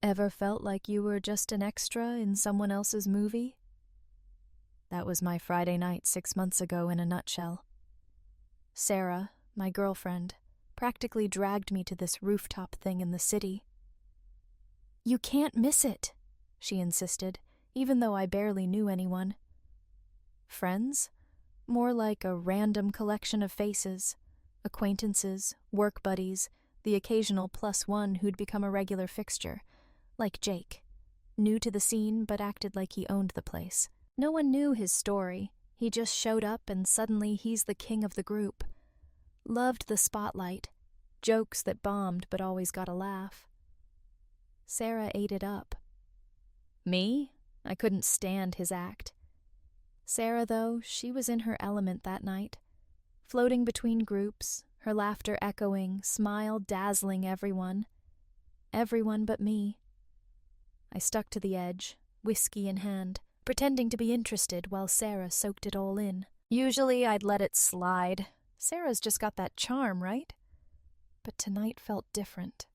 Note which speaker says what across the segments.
Speaker 1: Ever felt like you were just an extra in someone else's movie? That was my Friday night 6 months ago in a nutshell. Sarah, my girlfriend, practically dragged me to this rooftop thing in the city. You can't miss it, she insisted, even though I barely knew anyone. Friends? More like a random collection of faces. Acquaintances, work buddies, the occasional +1 who'd become a regular fixture. Like Jake. New to the scene, but acted like he owned the place. No one knew his story. He just showed up and suddenly he's the king of the group. Loved the spotlight. Jokes that bombed but always got a laugh. Sarah ate it up. Me? I couldn't stand his act. Sarah, though, she was in her element that night. Floating between groups, her laughter echoing, smile dazzling everyone. Everyone but me. I stuck to the edge, whiskey in hand, pretending to be interested while Sarah soaked it all in. Usually I'd let it slide. Sarah's just got that charm, right? But tonight felt different.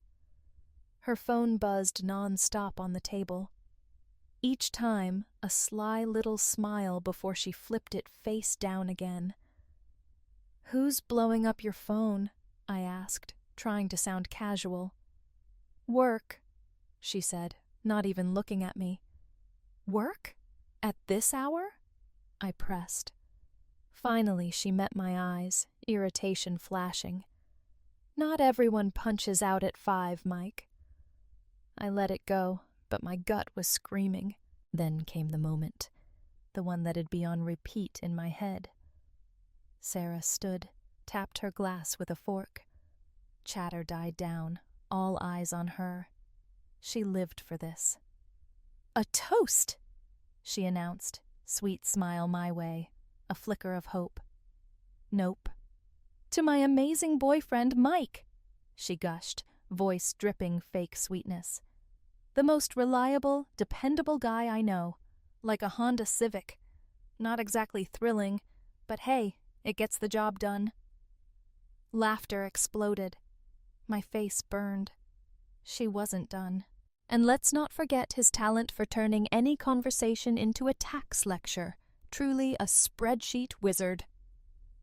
Speaker 1: Her phone buzzed non-stop on the table. Each time, a sly little smile before she flipped it face down again. Who's blowing up your phone? I asked, trying to sound casual. Work, she said, not even looking at me. Work? At this hour? I pressed. Finally, she met my eyes, irritation flashing. Not everyone punches out at 5, Mike. I let it go, but my gut was screaming. Then came the moment, the one that'd be on repeat in my head. Sarah stood, tapped her glass with a fork. Chatter died down, all eyes on her. She lived for this. A toast, she announced, sweet smile my way, a flicker of hope. Nope. To my amazing boyfriend, Mike, she gushed, voice dripping fake sweetness. The most reliable, dependable guy I know, like a Honda Civic. Not exactly thrilling, but hey, it gets the job done. Laughter exploded. My face burned. She wasn't done. And let's not forget his talent for turning any conversation into a tax lecture. Truly a spreadsheet wizard.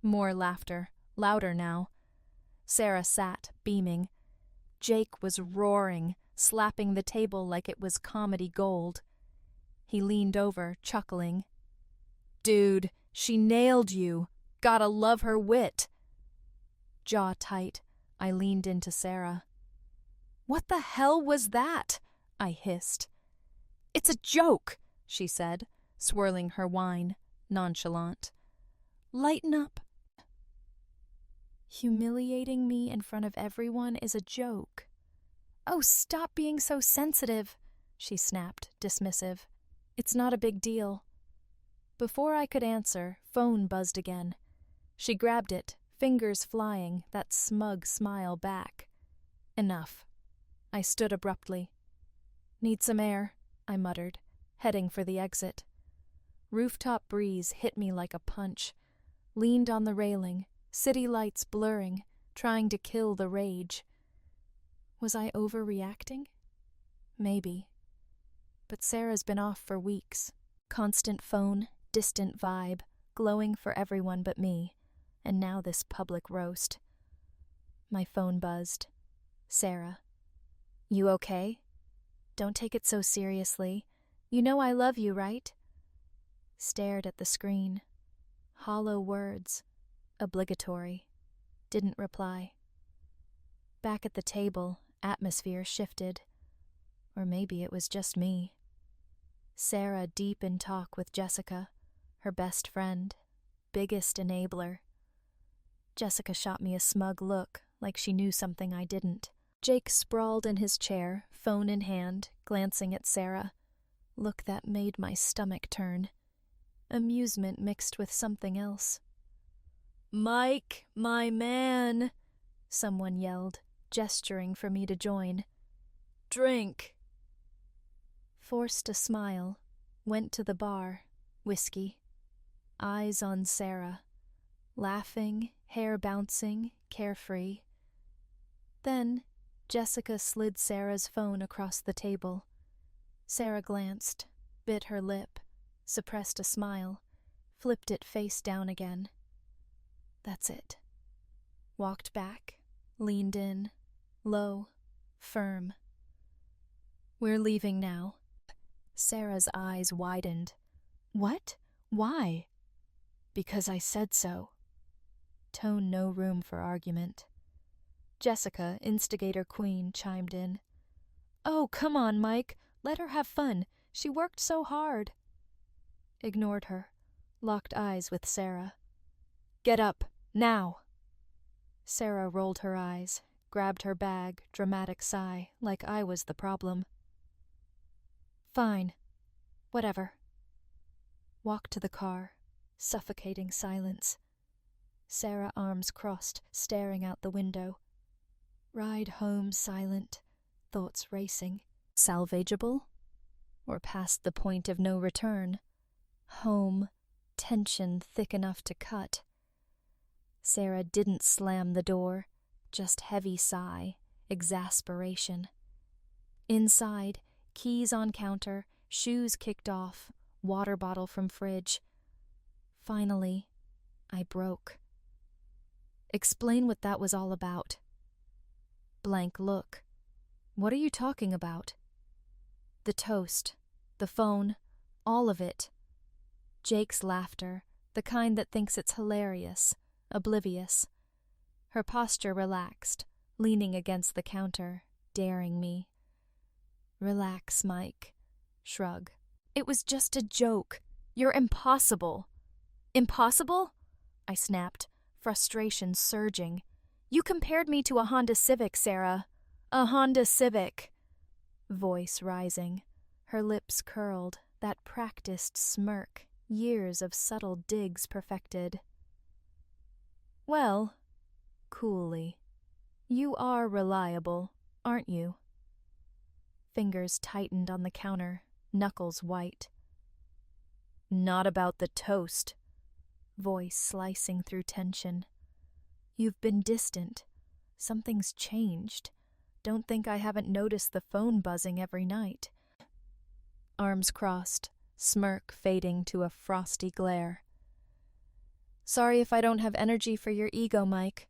Speaker 1: More laughter, louder now. Sarah sat, beaming. Jake was roaring, slapping the table like it was comedy gold. He leaned over, chuckling. Dude, she nailed you. Gotta love her wit. Jaw tight, I leaned into Sarah. What the hell was that? I hissed. It's a joke, she said, swirling her wine, nonchalant. Lighten up. Humiliating me in front of everyone is a joke. Oh, stop being so sensitive, she snapped, dismissive. It's not a big deal. Before I could answer, phone buzzed again. She grabbed it, fingers flying, that smug smile back. Enough. I stood abruptly. Need some air, I muttered, heading for the exit. Rooftop breeze hit me like a punch. Leaned on the railing, city lights blurring, trying to kill the rage. Was I overreacting? Maybe. But Sarah's been off for weeks. Constant phone, distant vibe, glowing for everyone but me, and now this public roast. My phone buzzed. Sarah. You okay? Don't take it so seriously. You know I love you, right? Stared at the screen. Hollow words. Obligatory. Didn't reply. Back at the table, atmosphere shifted. Or maybe it was just me. Sarah deep in talk with Jessica, her best friend, biggest enabler. Jessica shot me a smug look, like she knew something I didn't. Jake sprawled in his chair, phone in hand, glancing at Sarah. Look that made my stomach turn. Amusement mixed with something else. Mike, my man, someone yelled, gesturing for me to join. Drink. Forced a smile, went to the bar, whiskey. Eyes on Sarah. Laughing, hair bouncing, carefree. Then, Jessica slid Sarah's phone across the table. Sarah glanced, bit her lip, suppressed a smile, flipped it face down again. That's it. Walked back, leaned in, low, firm. We're leaving now. Sarah's eyes widened. What? Why? Because I said so. Tone no room for argument. Jessica, instigator queen, chimed in. Oh, come on, Mike. Let her have fun. She worked so hard. Ignored her. Locked eyes with Sarah. Get up, now. Sarah rolled her eyes, grabbed her bag, dramatic sigh, like I was the problem. Fine. Whatever. Walked to the car, suffocating silence. Sarah, arms crossed, staring out the window. Ride home silent, thoughts racing. Salvageable? Or past the point of no return? Home, tension thick enough to cut. Sarah didn't slam the door, just heavy sigh, exasperation. Inside, keys on counter, shoes kicked off, water bottle from fridge. Finally, I broke. Explain what that was all about. Blank look. What are you talking about? The toast, the phone, all of it. Jake's laughter, the kind that thinks it's hilarious, oblivious. Her posture relaxed, leaning against the counter, daring me. Relax, Mike. Shrug. It was just a joke. You're impossible. Impossible? I snapped, frustration surging. You compared me to a Honda Civic, Sarah. A Honda Civic. Voice rising, her lips curled, that practiced smirk, years of subtle digs perfected. Well, coolly, you are reliable, aren't you? Fingers tightened on the counter, knuckles white. Not about the toast. Voice slicing through tension. You've been distant. Something's changed. Don't think I haven't noticed the phone buzzing every night. Arms crossed, smirk fading to a frosty glare. Sorry if I don't have energy for your ego, Mike.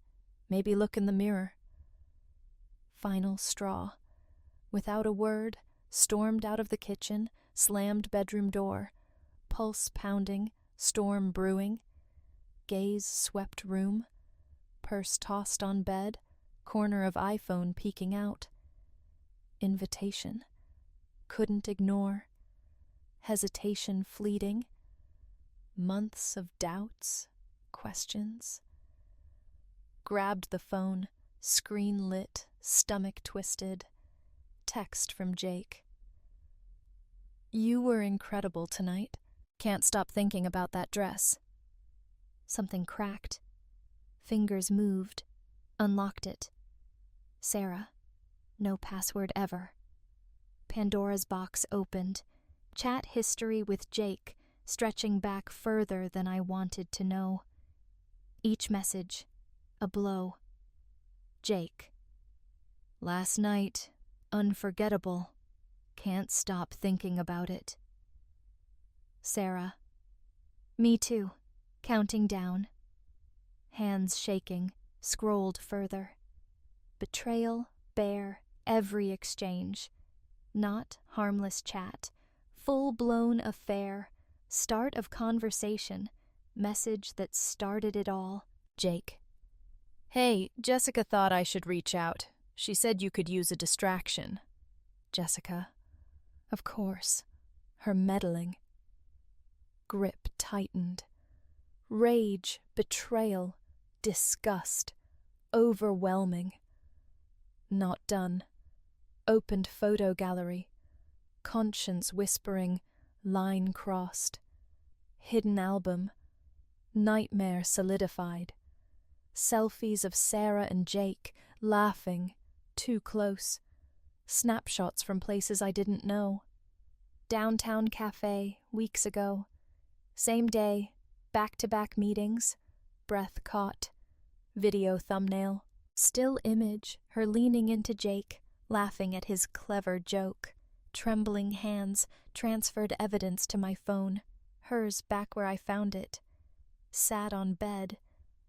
Speaker 1: Maybe look in the mirror. Final straw. Without a word, stormed out of the kitchen, slammed bedroom door. Pulse pounding, storm brewing. Gaze swept room. Purse tossed on bed, corner of iPhone peeking out. Invitation. Couldn't ignore. Hesitation fleeting. Months of doubts, questions. Grabbed the phone, screen lit, stomach twisted. Text from Jake. You were incredible tonight. Can't stop thinking about that dress. Something cracked. Fingers moved. Unlocked it. Sarah. No password ever. Pandora's box opened. Chat history with Jake, stretching back further than I wanted to know. Each message, a blow. Jake. Last night, unforgettable. Can't stop thinking about it. Sarah. Me too. Counting down. Hands shaking, scrolled further. Betrayal, bare, every exchange. Not harmless chat. Full-blown affair. Start of conversation. Message that started it all. Jake. Hey, Jessica thought I should reach out. She said you could use a distraction. Jessica. Of course. Her meddling. Grip tightened. Rage, betrayal, disgust. Overwhelming. Not done. Opened photo gallery. Conscience whispering, line crossed. Hidden album. Nightmare solidified. Selfies of Sarah and Jake, laughing, too close. Snapshots from places I didn't know. Downtown cafe, weeks ago. Same day, back-to-back meetings. Breath caught. Video thumbnail. Still image, her leaning into Jake, laughing at his clever joke. Trembling hands transferred evidence to my phone, hers back where I found it. Sat on bed,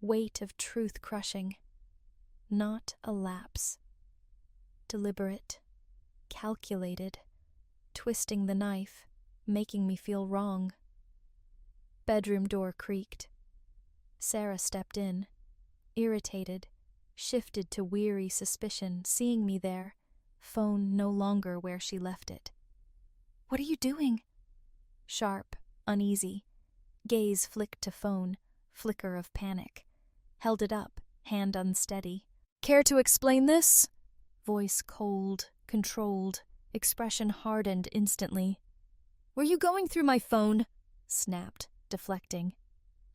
Speaker 1: weight of truth crushing. Not a lapse. Deliberate, calculated, twisting the knife, making me feel wrong. Bedroom door creaked. Sarah stepped in, irritated, shifted to weary suspicion, seeing me there, phone no longer where she left it. "What are you doing?" Sharp, uneasy. Gaze flicked to phone, flicker of panic. Held it up, hand unsteady. "Care to explain this?" Voice cold, controlled, expression hardened instantly. "Were you going through my phone?" Snapped, deflecting.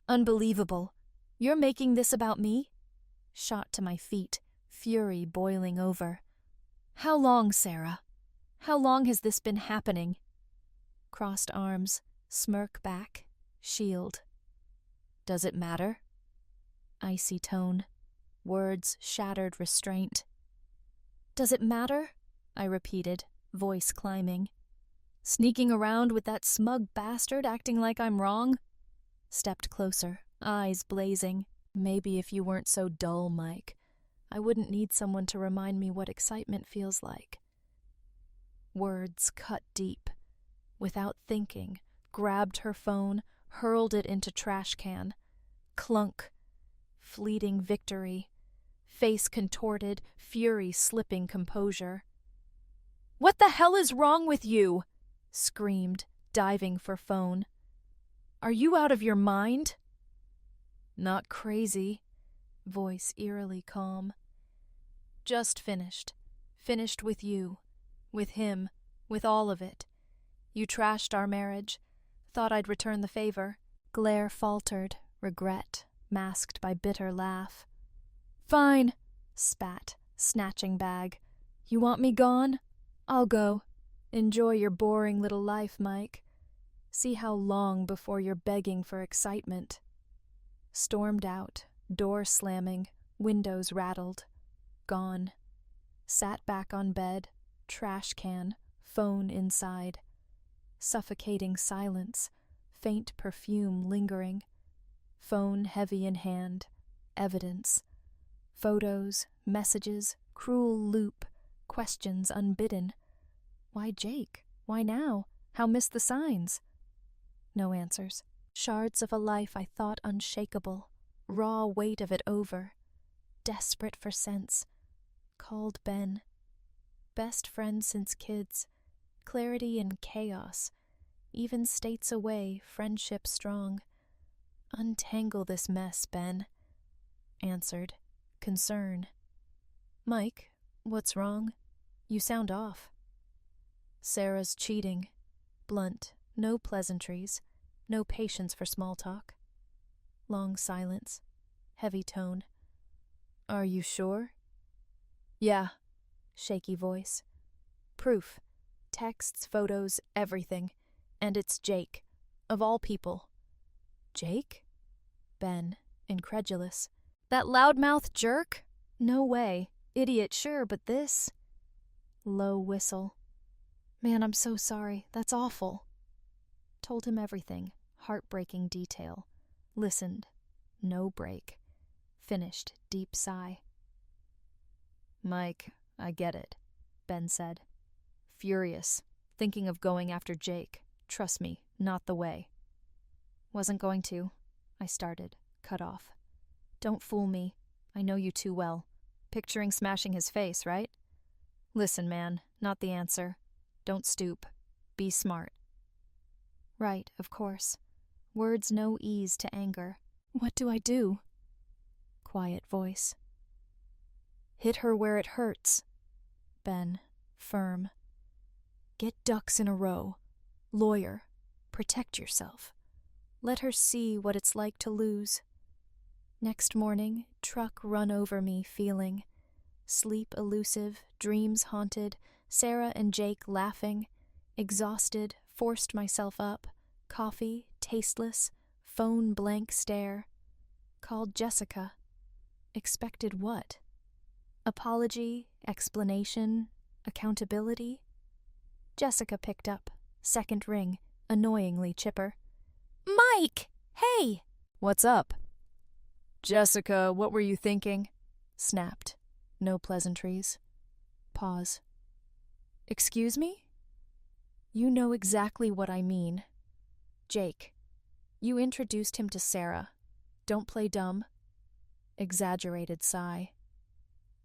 Speaker 1: "Unbelievable. You're making this about me?" Shot to my feet, fury boiling over. "How long, Sarah? How long has this been happening?" Crossed arms, smirk back, shield. "Does it matter?" Icy tone, words shattered restraint. "Does it matter?" I repeated, voice climbing. "Sneaking around with that smug bastard acting like I'm wrong?" Stepped closer, eyes blazing. "Maybe if you weren't so dull, Mike, I wouldn't need someone to remind me what excitement feels like." Words cut deep. Without thinking, grabbed her phone, hurled it into trash can. Clunk. Fleeting victory. Face contorted, fury slipping composure. "What the hell is wrong with you?" Screamed, diving for phone. "Are you out of your mind?" "Not crazy." Voice eerily calm. "Just finished. Finished with you. With him. With all of it. You trashed our marriage. Thought I'd return the favor." Glare faltered, regret, masked by bitter laugh. "Fine," spat, snatching bag. "You want me gone? I'll go. Enjoy your boring little life, Mike. See how long before you're begging for excitement." Stormed out, door slamming, windows rattled. Gone. Sat back on bed, trash can, phone inside. Suffocating silence, faint perfume lingering. Phone heavy in hand, evidence. Photos, messages, cruel loop, questions unbidden. Why Jake? Why now? How miss the signs? No answers. Shards of a life I thought unshakable, raw weight of it over. Desperate for sense. Called Ben. Best friend since kids. Clarity in chaos. Even states away, friendship strong. Untangle this mess, Ben. Answered. Concern. "Mike, what's wrong? You sound off." Sarah's cheating. Blunt, no pleasantries, no patience for small talk. Long silence, heavy tone. "Are you sure?" "Yeah." Shaky voice. "Proof. Texts, photos, everything. And it's Jake. Of all people." "Jake?" Ben, incredulous. "That loudmouth jerk? No way. Idiot, sure, but this?" Low whistle. "Man, I'm so sorry. That's awful." Told him everything, heartbreaking detail. Listened. No break. Finished, deep sigh. "Mike, I get it," Ben said. "Furious. Thinking of going after Jake. Trust me, not the way." "Wasn't going to," I started, cut off. "Don't fool me. I know you too well. Picturing smashing his face, right? Listen, man, not the answer. Don't stoop. Be smart." Right, of course. Words no ease to anger. "What do I do?" Quiet voice. "Hit her where it hurts." Ben, firm. "Get ducks in a row. Lawyer. Protect yourself. Let her see what it's like to lose." Next morning, truck run over me feeling. Sleep elusive, dreams haunted, Sarah and Jake laughing. Exhausted, forced myself up. Coffee, tasteless, phone blank stare. Called Jessica. Expected what? Apology, explanation, accountability? Jessica picked up, second ring, annoyingly chipper. Mike! Hey!
Speaker 2: What's up? Jessica, what were you thinking?
Speaker 1: Snapped. No pleasantries. Pause. Excuse me? You know exactly what I mean. Jake. You introduced him to Sarah. Don't play dumb. Exaggerated sigh.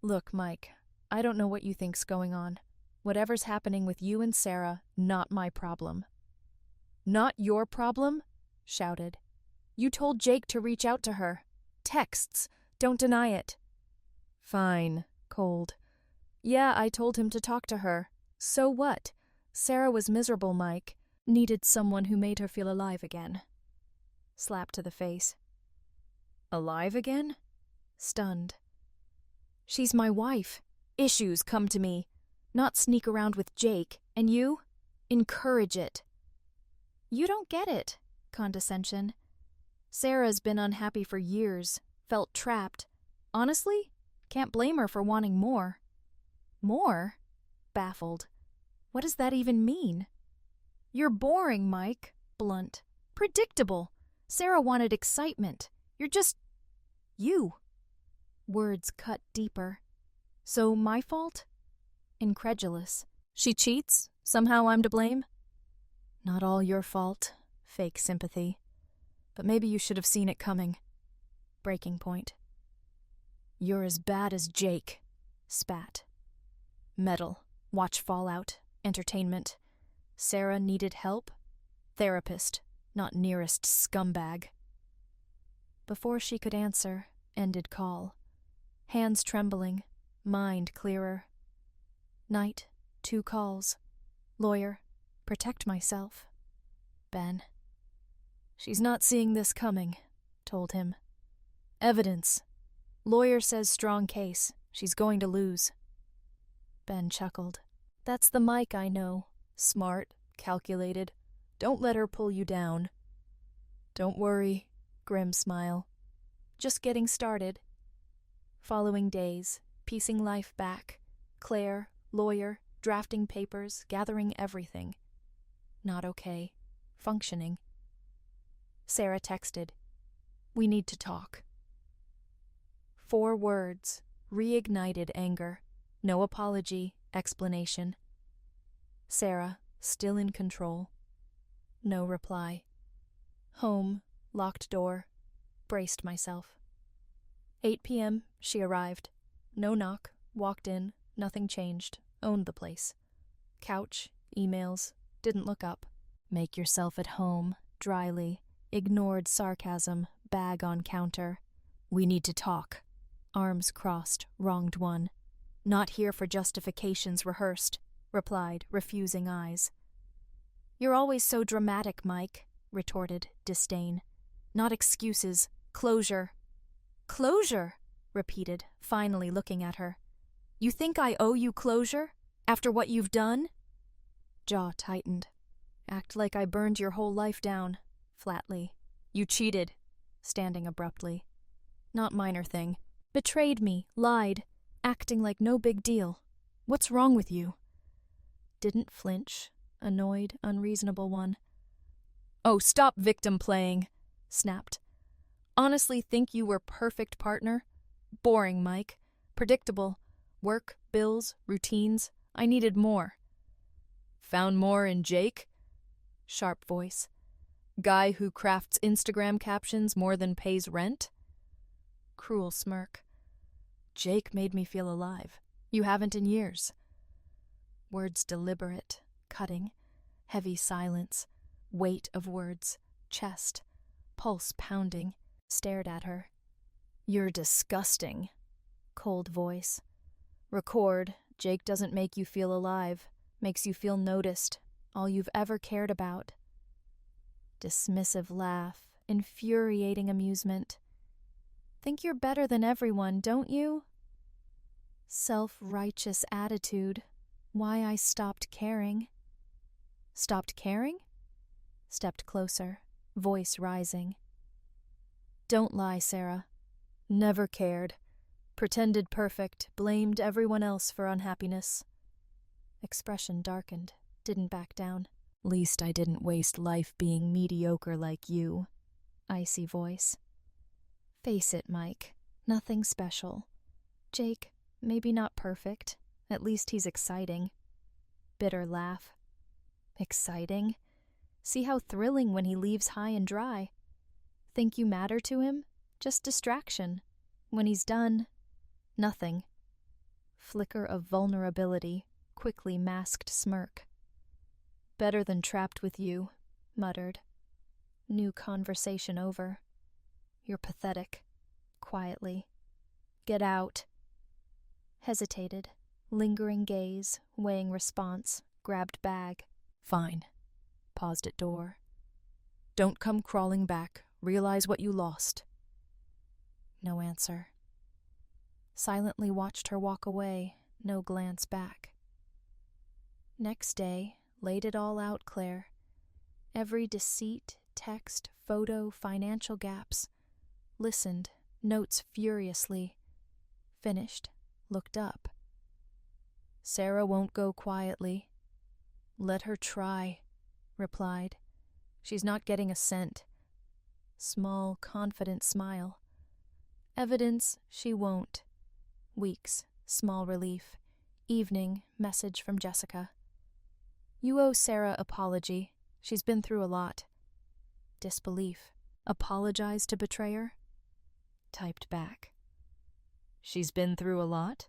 Speaker 1: Look, Mike, I don't know what you think's going on. Whatever's happening with you and Sarah, not my problem. Not your problem? Shouted. You told Jake to reach out to her. Texts. Don't deny it. Fine. Cold. Yeah, I told him to talk to her. So what? Sarah was miserable, Mike. Needed someone who made her feel alive again. Slap to the face. Alive again? Stunned. She's my wife. Issues come to me. Not sneak around with Jake. And you? Encourage it. You don't get it. Condescension. Sarah's been unhappy for years. Felt trapped. Honestly, can't blame her for wanting more. More? Baffled. What does that even mean? You're boring, Mike. Blunt. Predictable. Sarah wanted excitement. You're just... you. Words cut deeper. So my fault? Incredulous. She cheats? Somehow I'm to blame? Not all your fault. Fake sympathy. But maybe you should have seen it coming. Breaking point. You're as bad as Jake. Spat. Metal. Watch Fallout. Entertainment. Sarah needed help? Therapist. Not nearest scumbag. Before she could answer, ended call. Hands trembling. Mind clearer. Night. 2 calls. Lawyer. Protect myself. Ben. She's not seeing this coming, told him. Evidence. Lawyer says strong case. She's going to lose. Ben chuckled. That's the Mike I know. Smart, calculated. Don't let her pull you down. Don't worry. Grim smile. Just getting started. Following days, piecing life back. Claire, lawyer, drafting papers, gathering everything. Not okay. Functioning. Sarah texted. We need to talk. 4 words. Reignited anger. No apology, explanation. Sarah, still in control. No reply. Home, locked door. Braced myself. 8 p.m., she arrived. No knock, walked in, nothing changed, owned the place. Couch, emails, didn't look up. Make yourself at home, dryly. Ignored sarcasm, bag on counter. We need to talk. Arms crossed, wronged one. Not here for justifications rehearsed, replied, refusing eyes. You're always so dramatic, Mike, retorted, disdain. Not excuses, closure. Closure, repeated, finally looking at her. You think I owe you closure? After what you've done? Jaw tightened. Act like I burned your whole life down. Flatly. You cheated. Standing abruptly. Not minor thing. Betrayed me, lied, acting like no big deal. What's wrong with you? Didn't flinch. Annoyed, unreasonable one. Oh, stop victim playing, snapped. Honestly think you were perfect partner? Boring, Mike. Predictable. Work, bills, routines. I needed more. Found more in Jake? Sharp voice. Guy who crafts Instagram captions more than pays rent? Cruel smirk. Jake made me feel alive. You haven't in years. Words deliberate, cutting, heavy silence, weight of words, chest, pulse pounding, stared at her. You're disgusting. Cold voice. Record, Jake doesn't make you feel alive, makes you feel noticed, all you've ever cared about. Dismissive laugh, infuriating amusement. Think you're better than everyone, don't you? Self-righteous attitude. Why I stopped caring. Stopped caring? Stepped closer, voice rising. Don't lie, Sarah. Never cared. Pretended perfect, blamed everyone else for unhappiness. Expression darkened, didn't back down. Least I didn't waste life being mediocre like you. Icy voice. Face it, Mike. Nothing special. Jake, maybe not perfect. At least he's exciting. Bitter laugh. Exciting? See how thrilling when he leaves high and dry. Think you matter to him? Just distraction. When he's done, nothing. Flicker of vulnerability, quickly masked smirk. Better than trapped with you, muttered. New conversation over. You're pathetic. Quietly. Get out. Hesitated. Lingering gaze, weighing response, grabbed bag. Fine. Paused at door. Don't come crawling back. Realize what you lost. No answer. Silently watched her walk away, no glance back. Next day, laid it all out, Claire. Every deceit, text, photo, financial gaps. Listened, notes furiously. Finished, looked up. Sarah won't go quietly. Let her try, replied. She's not getting a cent. Small, confident smile. Evidence she won't. Weeks, small relief. Evening, message from Jessica. You owe Sarah apology. She's been through a lot. Disbelief. Apologize to betrayer? Typed back. She's been through a lot?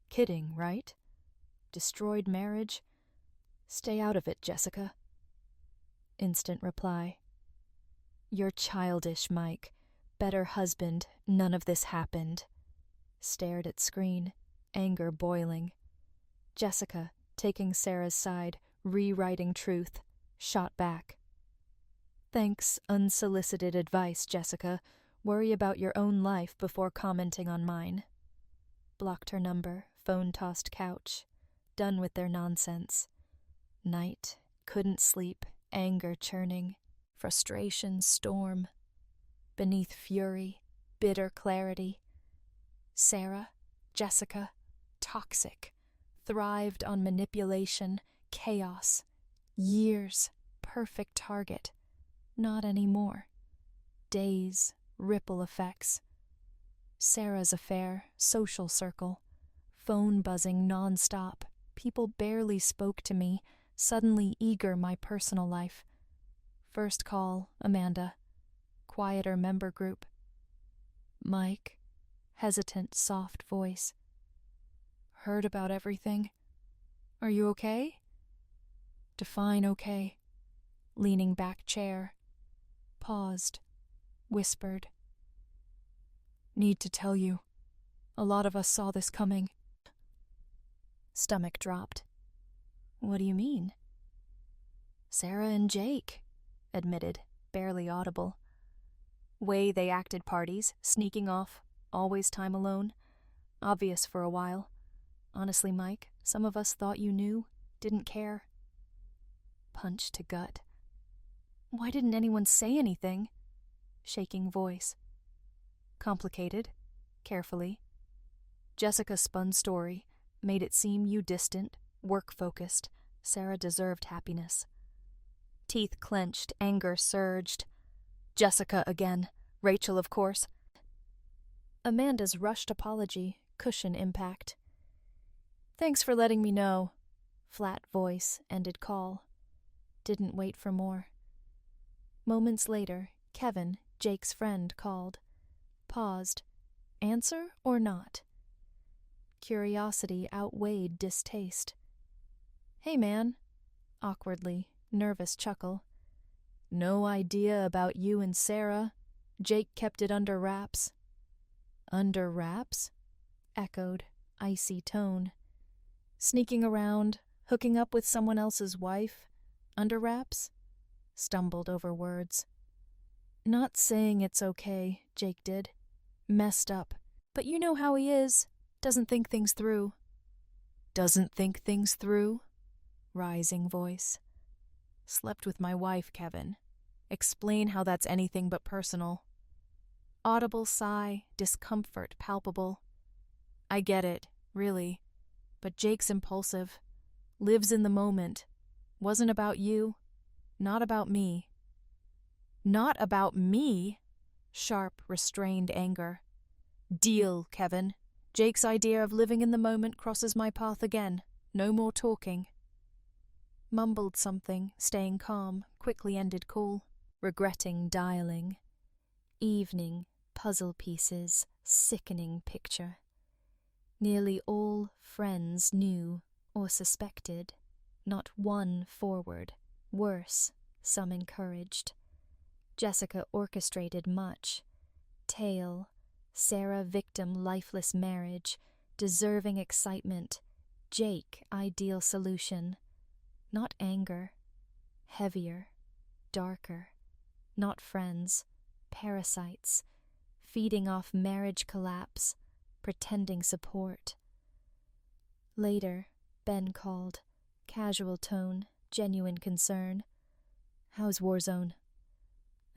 Speaker 1: Kidding, right? Destroyed marriage? Stay out of it, Jessica. Instant reply. You're childish, Mike. Better husband, none of this happened. Stared at screen, anger boiling. Jessica, taking Sarah's side, rewriting truth, shot back. Thanks, unsolicited advice, Jessica. Worry about your own life before commenting on mine. Blocked her number, phone tossed couch. Done with their nonsense. Night, couldn't sleep, anger churning. Frustration storm. Beneath fury, bitter clarity. Sarah, Jessica, toxic. Thrived on manipulation, chaos. Years, perfect target. Not anymore. Days, ripple effects. Sarah's affair, social circle. Phone buzzing non-stop. People barely spoke to me, suddenly eager my personal life. First call, Amanda. Quieter member group. Mike. Hesitant, soft voice. Heard about everything? Are you okay? Define okay. Leaning back chair. Paused. Whispered. Need to tell you. A lot of us saw this coming. Stomach dropped. What do you mean? Sarah and Jake, admitted, barely audible. Way they acted parties, sneaking off, always time alone. Obvious for a while. Honestly, Mike, some of us thought you knew, didn't care. Punch to gut. Why didn't anyone say anything? Shaking voice. Complicated. Carefully. Jessica spun story, made it seem you distant, work-focused. Sarah deserved happiness. Teeth clenched, anger surged. Jessica again. Rachel, of course. Amanda's rushed apology, cushion impact. Thanks for letting me know. Flat voice, ended call. Didn't wait for more. Moments later, Kevin, Jake's friend, called. Paused. Answer or not? Curiosity outweighed distaste. Hey, man. Awkwardly, nervous chuckle. No idea about you and Sarah. Jake kept it under wraps. Under wraps? Echoed, icy tone. Sneaking around, hooking up with someone else's wife. Under wraps? Stumbled over words. Not saying it's okay, Jake did. Messed up. But you know how he is. Doesn't think things through. Doesn't think things through? Rising voice. Slept with my wife, Kevin. Explain how that's anything but personal. Audible sigh, discomfort palpable.
Speaker 2: I get it, really. But Jake's impulsive. Lives in the moment. Wasn't about you. Not about me. Not about me? Sharp, restrained anger. Deal, Kevin. Jake's idea of living in the moment crosses my path again. No more talking. Mumbled something, staying calm, quickly ended call. Regretting dialing. Evening, puzzle pieces, sickening picture. Nearly all friends knew or suspected. Not one forward. Worse, some encouraged. Jessica orchestrated much. Tale, Sarah victim lifeless marriage, deserving excitement. Jake ideal solution. Not anger. Heavier. Darker. Not friends. Parasites. Feeding off marriage collapse. Pretending support. Later, Ben called. Casual tone, genuine concern. How's Warzone?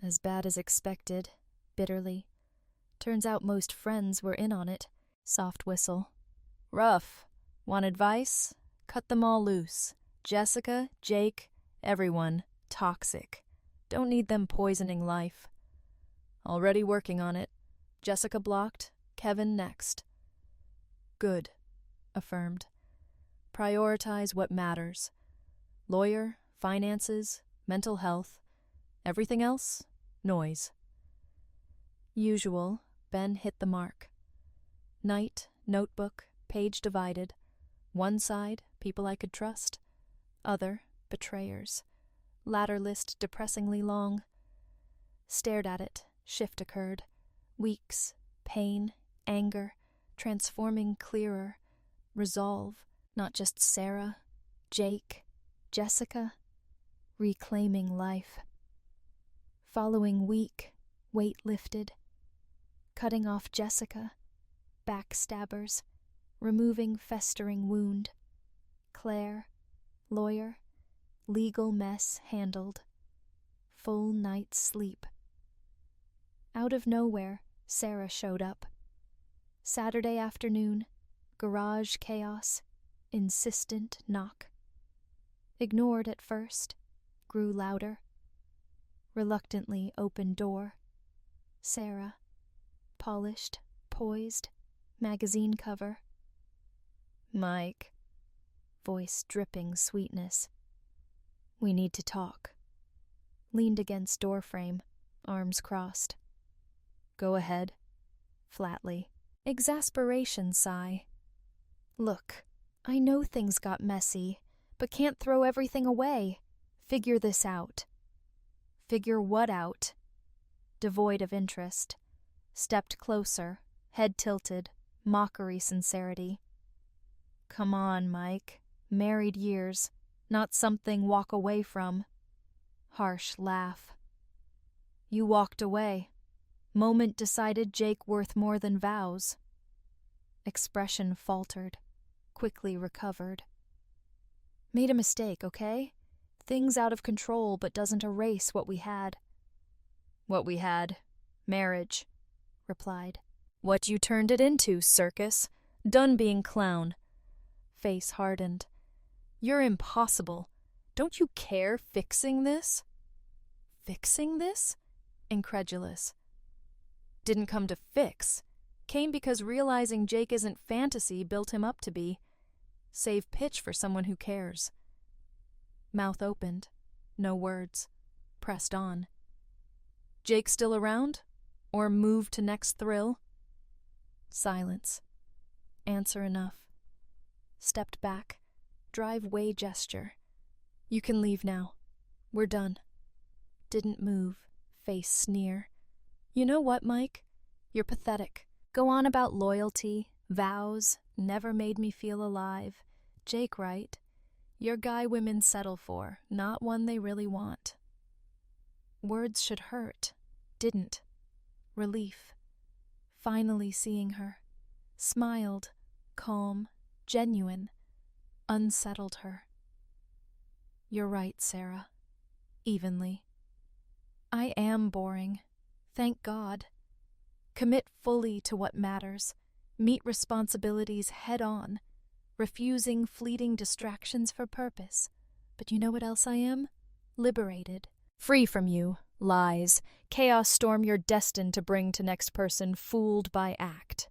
Speaker 2: As bad as expected, bitterly. Turns out most friends were in on it. Soft whistle. Rough. Want advice? Cut them all loose. Jessica, Jake, everyone. Toxic. Don't need them poisoning life. Already working on it. Jessica blocked. Kevin next. Good. Affirmed. Prioritize what matters. Lawyer, finances, mental health. Everything else, noise. Usual, Ben hit the mark. Night, notebook, page divided. One side, people I could trust. Other, betrayers. Latter list depressingly long. Stared at it, shift occurred. Weeks, pain, anger, transforming clearer. Resolve, not just Sarah, Jake, Jessica. Reclaiming life. Following week, weight lifted. Cutting off Jessica. Backstabbers. Removing festering wound. Claire. Lawyer. Legal mess handled. Full night's sleep. Out of nowhere, Sarah showed up. Saturday afternoon. Garage chaos. Insistent knock. Ignored at first. Grew louder. Reluctantly opened door. Sarah. Polished, poised, magazine cover. Mike. Voice dripping sweetness. We need to talk. Leaned against doorframe, arms crossed. Go ahead. Flatly. Exasperation sigh. Look, I know things got messy, but can't throw everything away. Figure this out. Figure what out? Devoid of interest. Stepped closer, head tilted, mockery sincerity. Come on, Mike. Married years, not something walk away from. Harsh laugh. You walked away. Moment decided Jake worth more than vows. Expression faltered, quickly recovered. Made a mistake, okay? Things out of control, but doesn't erase what we had. What we had? Marriage, replied. What you turned it into, circus. Done being clown. Face hardened. You're impossible. Don't you care fixing this? Fixing this? Incredulous. Didn't come to fix. Came because realizing Jake isn't fantasy built him up to be. Save pitch for someone who cares. Mouth opened. No words. Pressed on. Jake still around? Or moved to next thrill? Silence. Answer enough. Stepped back. Driveway gesture. You can leave now. We're done. Didn't move. Face sneer. You know what, Mike? You're pathetic. Go on about loyalty, vows, never made me feel alive. Jake, right? Your guy women settle for, not one they really want. Words should hurt. Didn't. Relief. Finally seeing her. Smiled. Calm. Genuine. Unsettled her. You're right, Sarah. Evenly. I am boring. Thank God. Commit fully to what matters. meet responsibilities head on, refusing fleeting distractions for purpose. But you know what else I am? Liberated. Free from you, lies, chaos storm you're destined to bring to next person, fooled by act.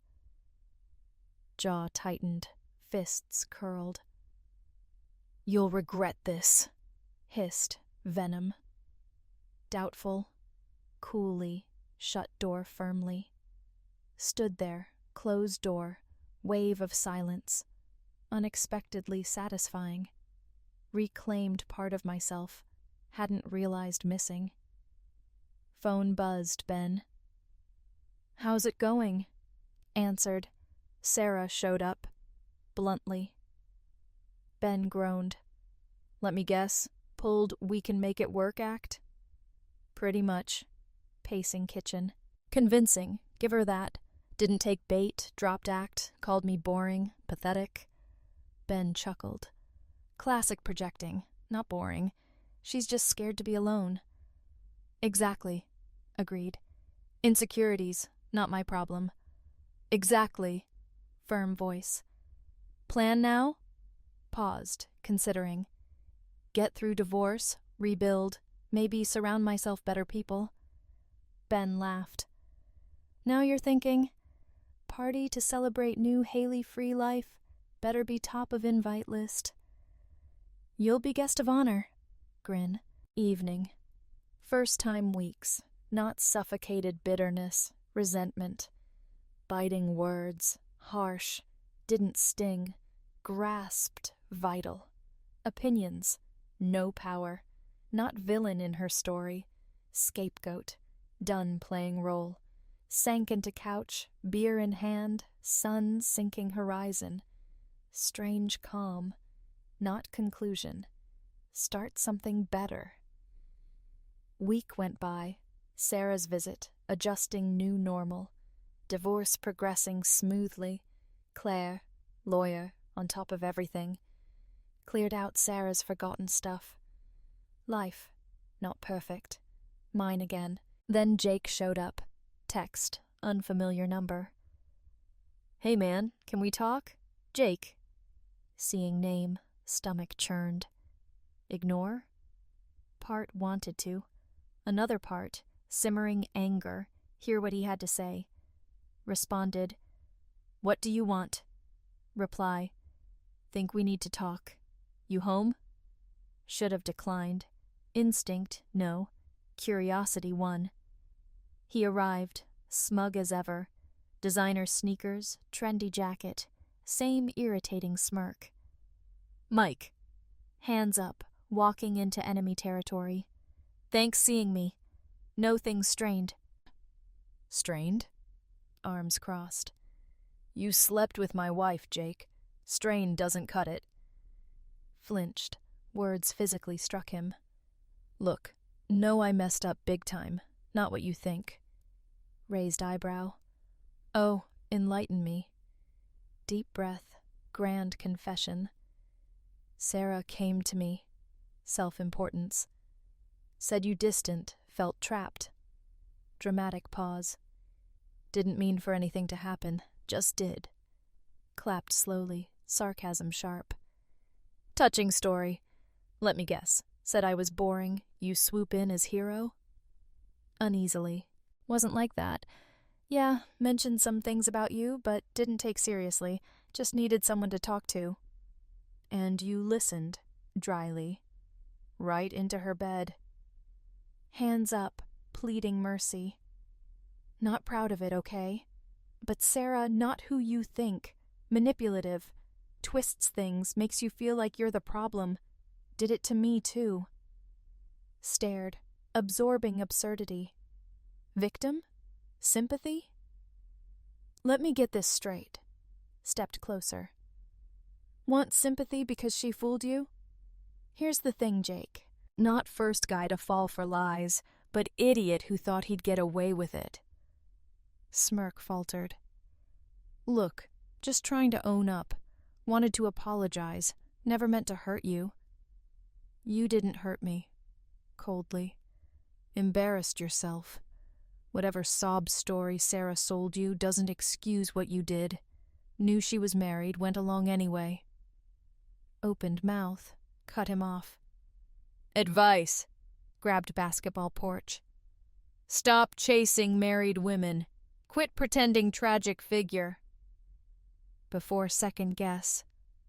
Speaker 2: Jaw tightened, fists curled. You'll regret this, hissed, venom. Doubtful, coolly, shut door firmly. Stood there, closed door, wave of silence, unexpectedly satisfying. Reclaimed part of myself, hadn't realized missing. Phone buzzed, Ben. How's it going? Answered. Sarah showed up, bluntly. Ben groaned. Let me guess, pulled we can make it work act? Pretty much. Pacing kitchen. Convincing, give her that. Didn't take bait, dropped act, called me boring, pathetic. Ben chuckled. Classic projecting, not boring. She's just scared to be alone. Exactly, agreed. Insecurities, not my problem. Exactly, firm voice. Plan now? Paused, considering. Get through divorce, rebuild, maybe surround myself better people. Ben laughed. Now you're thinking, party to celebrate new Haley-free life, better be top of invite list. You'll be guest of honor. Grin. Evening. First time weeks, not suffocated bitterness, resentment. Biting words, harsh, didn't sting, grasped, vital. Opinions, no power, not villain in her story, scapegoat, done playing role. Sank into couch, beer in hand, sun sinking horizon. Strange calm, not conclusion. Start something better. Week went by, Sarah's visit, adjusting new normal. Divorce progressing smoothly. Claire, lawyer, on top of everything. Cleared out Sarah's forgotten stuff. Life, not perfect. Mine again. Then Jake showed up. Text, unfamiliar number. Hey man, can we talk? Jake. Seeing name, stomach churned. Ignore? Part wanted to. Another part, simmering anger, hear what he had to say. Responded, What do you want? Reply, Think we need to talk. You home? Should have declined. Instinct, no. Curiosity won. He arrived, smug as ever. Designer sneakers, trendy jacket, same irritating smirk. Mike. Hands up, walking into enemy territory. Thanks seeing me. No things strained. Strained? Arms crossed. You slept with my wife, Jake. Strain doesn't cut it. Flinched. Words physically struck him. Look, know I messed up big time. Not what you think. Raised eyebrow. Oh, enlighten me. Deep breath, grand confession. Sarah came to me. Self-importance. Said you distant, felt trapped. Dramatic pause. Didn't mean for anything to happen, just did. Clapped slowly, sarcasm sharp. Touching story. Let me guess. Said I was boring, you swoop in as hero? Uneasily. Wasn't like that. Yeah, mentioned some things about you, but didn't take seriously. Just needed someone to talk to. And you listened, dryly. Right into her bed. Hands up, pleading mercy. Not proud of it, okay? But Sarah, not who you think. Manipulative. Twists things, makes you feel like you're the problem. Did it to me, too. Stared, absorbing absurdity. Victim? Sympathy? Let me get this straight. Stepped closer. Want sympathy because she fooled you? Here's the thing, Jake. Not first guy to fall for lies, but idiot who thought he'd get away with it. Smirk faltered. Look, just trying to own up. Wanted to apologize. Never meant to hurt you. You didn't hurt me. Coldly. Embarrassed yourself. Whatever sob story Sarah sold you doesn't excuse what you did. Knew she was married, went along anyway. Opened mouth, cut him off. Advice, grabbed basketball porch. Stop chasing married women. Quit pretending tragic figure. Before second guess,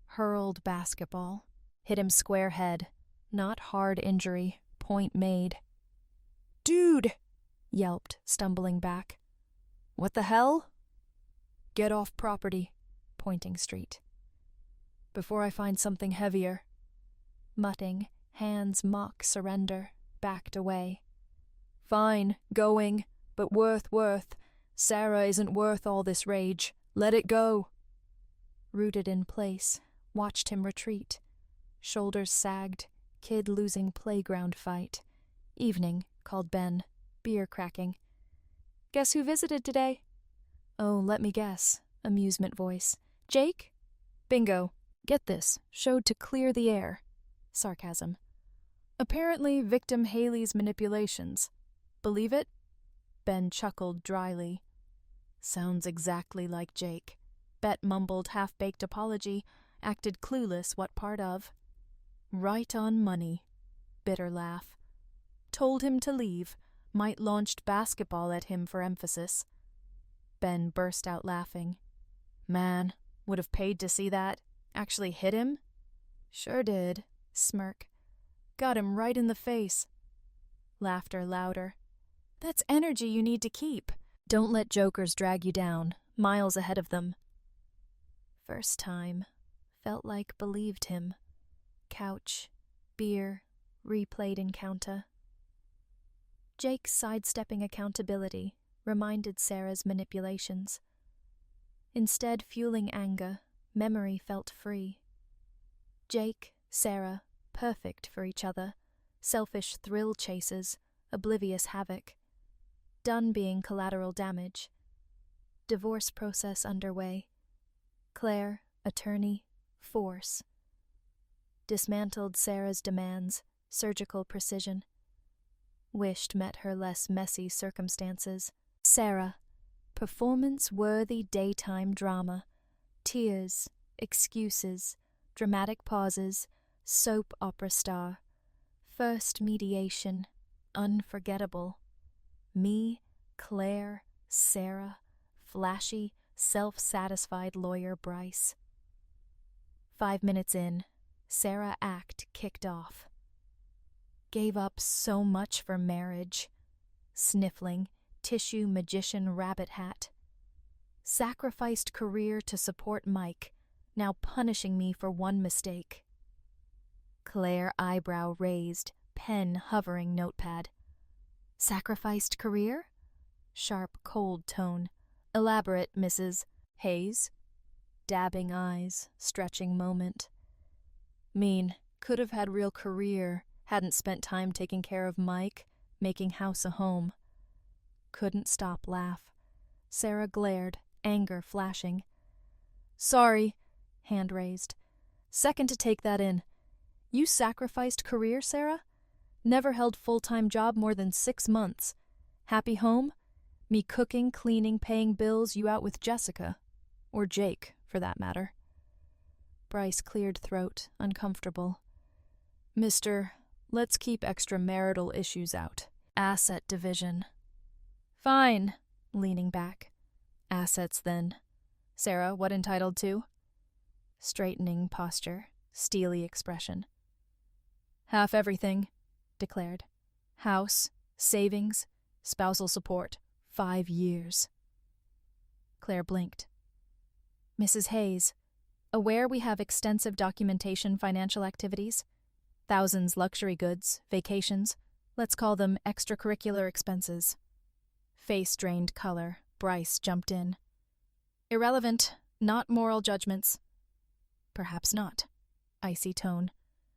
Speaker 2: hurled basketball. Hit him square head. Not hard injury, point made. Dude! Yelped, stumbling back. What the hell? Get off property, pointing street. Before I find something heavier. Mutting, hands mock surrender, backed away. Fine, going, but worth. Sarah isn't worth all this rage. Let it go. Rooted in place, watched him retreat. Shoulders sagged, kid losing playground fight. Evening, called Ben, beer cracking. Guess who visited today? Oh, let me guess, amusement voice. Jake? Bingo. Get this, showed to clear the air. Sarcasm. Apparently victim Haley's manipulations. Believe it? Ben chuckled dryly. Sounds exactly like Jake. Bet mumbled half-baked apology, acted clueless what part of. Right on money. Bitter laugh. Told him to leave, might launched basketball at him for emphasis. Ben burst out laughing. Man, would have paid to see that. Actually hit him? Sure did. Smirk. Got him right in the face. Laughter louder. That's energy you need to keep. Don't let jokers drag you down, miles ahead of them. First time. Felt like believed him. Couch. Beer. Replayed encounter. Jake sidestepping accountability reminded Sarah's manipulations. Instead fueling anger, memory felt free. Jake, Sarah, perfect for each other, selfish thrill chasers, oblivious havoc. Done being collateral damage. Divorce process underway. Claire, attorney, force. Dismantled Sarah's demands, surgical precision. Wished met her less messy circumstances. Sarah, performance-worthy daytime drama. Tears, excuses, dramatic pauses, soap opera star. First mediation, unforgettable. Me, Claire, Sarah, flashy, self-satisfied lawyer Bryce. 5 minutes in, Sarah act kicked off. Gave up so much for marriage. Sniffling, tissue magician rabbit hat. Sacrificed career to support Mike, now punishing me for one mistake. Claire eyebrow raised, pen hovering notepad. Sacrificed career? Sharp, cold tone. Elaborate, Mrs. Hayes. Dabbing eyes, stretching moment. Mean, could have had real career, hadn't spent time taking care of Mike, making house a home. Couldn't stop laugh. Sarah glared, anger flashing. Sorry, hand raised. Second to take that in. You sacrificed career, Sarah? Never held full-time job more than 6 months. Happy home? Me cooking, cleaning, paying bills, you out with Jessica. Or Jake, for that matter. Bryce cleared throat, uncomfortable. Mister, let's keep extramarital issues out. Asset division. Fine, leaning back. Assets, then. Sarah, what entitled to? Straightening posture, steely expression. Half everything, declared. House, savings, spousal support, 5 years. Claire blinked. Mrs. Hayes, aware we have extensive documentation financial activities? Thousands luxury goods, vacations, let's call them extracurricular expenses. Face drained color, Bryce jumped in. Irrelevant, not moral judgments. Perhaps not. Icy tone.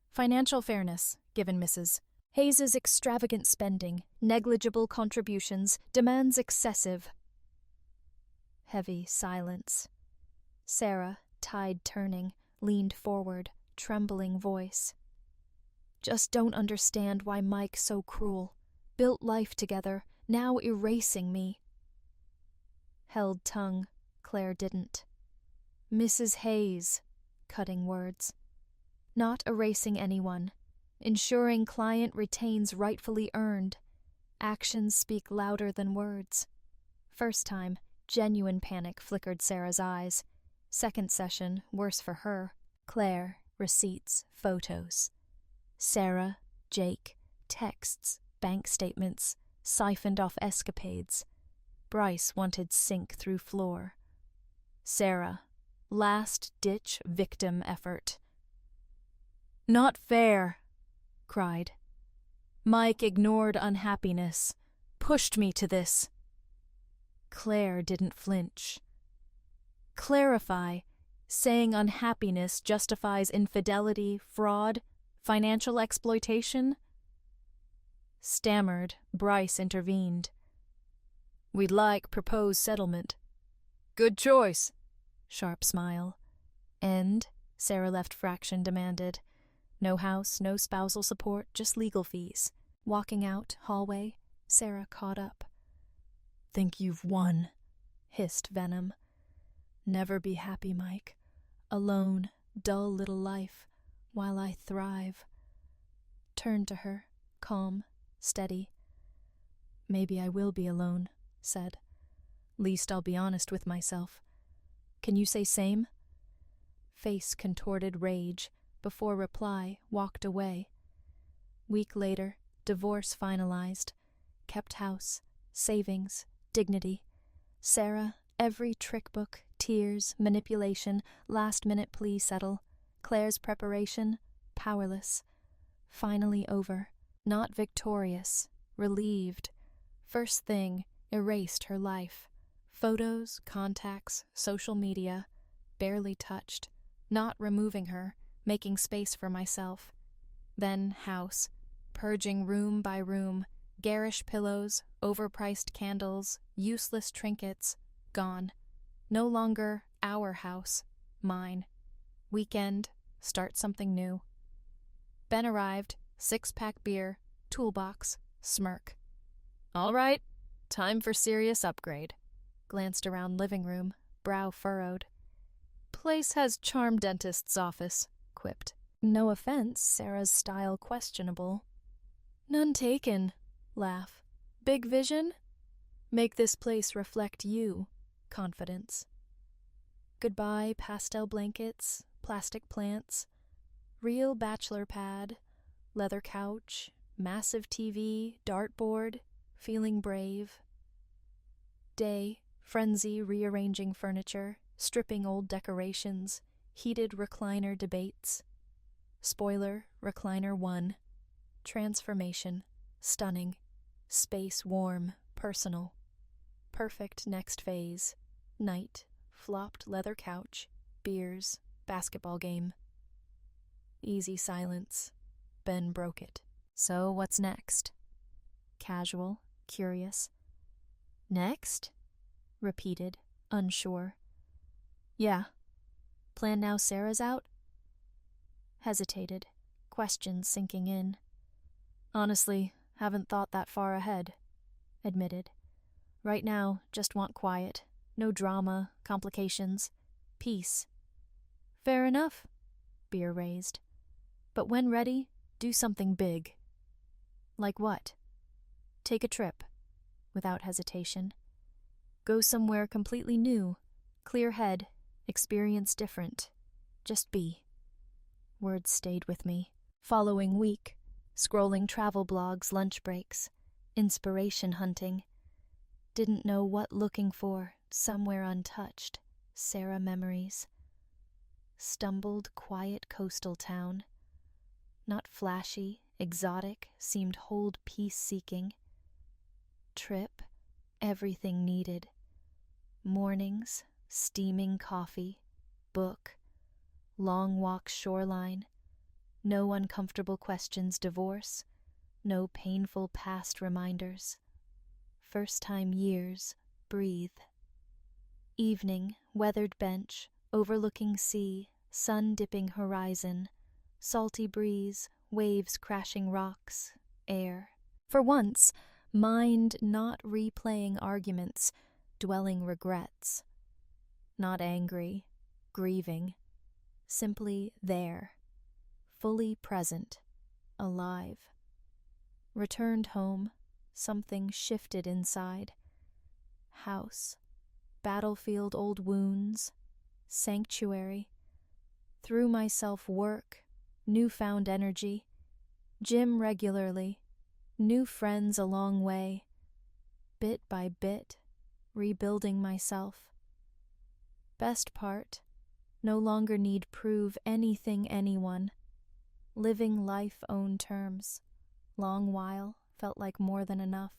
Speaker 2: Financial fairness, given Mrs. Hayes's extravagant spending, negligible contributions, demands excessive. Heavy silence. Sarah, tide turning, leaned forward, trembling voice. Just don't understand why Mike's so cruel. Built life together, now erasing me. Held tongue, Claire didn't.
Speaker 1: Mrs. Hayes, cutting words. Not erasing anyone. Ensuring client retains rightfully earned. Actions speak louder than words. First time, genuine panic flickered Sarah's eyes. Second session, worse for her. Claire, receipts, photos. Sarah, Jake, texts, bank statements, siphoned off escapades. Bryce wanted sink through floor. Sarah, last-ditch victim effort. Not fair, cried. Mike ignored unhappiness, pushed me to this. Claire didn't flinch. Clarify, saying unhappiness justifies infidelity, fraud, financial exploitation? Stammered, Bryce intervened. We'd like proposed settlement. Good choice. Sharp smile. And, Sarah left fraction demanded. No house, no spousal support, just legal fees. Walking out, hallway, Sarah caught up. Think you've won, hissed Venom. Never be happy, Mike. Alone, dull little life, while I thrive. Turned to her, calm, steady. Maybe I will be alone, said. Least I'll be honest with myself. Can you say same? Face contorted rage, before reply, walked away. Week later, divorce finalized. Kept house, savings, dignity. Sarah, every trick book, tears, manipulation, last-minute plea settle. Claire's preparation, powerless. Finally over. Not victorious, relieved. First thing, erased her life. Photos, contacts, social media, barely touched. Not removing her, making space for myself. Then house, purging room by room, garish pillows, overpriced candles, useless trinkets, gone. No longer our house, mine. Weekend, start something new. Ben arrived, 6-pack beer, toolbox, smirk. All right, time for serious upgrade. Glanced around living room, brow furrowed. Place has charm dentist's office, quipped. No offense, Sarah's style questionable. None taken, laugh. Big vision? Make this place reflect you, confidence. Goodbye pastel blankets, plastic plants, real bachelor pad, leather couch, massive TV, dartboard, feeling brave. Day, frenzy rearranging furniture, stripping old decorations, heated recliner debates. Spoiler, recliner 1. Transformation, stunning. Space warm, personal. Perfect next phase. Night, flopped leather couch, beers, basketball game. Easy silence. Ben broke it. So what's next? Casual, curious. Next? Repeated, unsure. Yeah. Plan now Sarah's out? Hesitated, questions sinking in. Honestly, haven't thought that far ahead. Admitted. Right now, just want quiet. No drama, complications. Peace. Fair enough. Beer raised. But when ready, do something big. Like what? Take a trip. Without hesitation. Go somewhere completely new. Clear head. Experience different. Just be. Words stayed with me. Following week. Scrolling travel blogs, lunch breaks. Inspiration hunting. Didn't know what looking for. Somewhere untouched. Sarah memories. Stumbled quiet coastal town. Not flashy, exotic, seemed hold peace-seeking. Trip, everything needed. Mornings, steaming coffee, book, long walk shoreline, no uncomfortable questions divorce, no painful past reminders. First time years, breathe. Evening, weathered bench, overlooking sea, sun dipping horizon, salty breeze, waves crashing rocks, air. For once, mind not replaying arguments, dwelling regrets. Not angry, grieving, simply there, fully present, alive. Returned home, something shifted inside. House, battlefield, old wounds, sanctuary. Through myself work, newfound energy, gym regularly, new friends a long way, bit by bit, rebuilding myself. Best part, no longer need prove anything anyone, living life own terms. Long while felt like more than enough.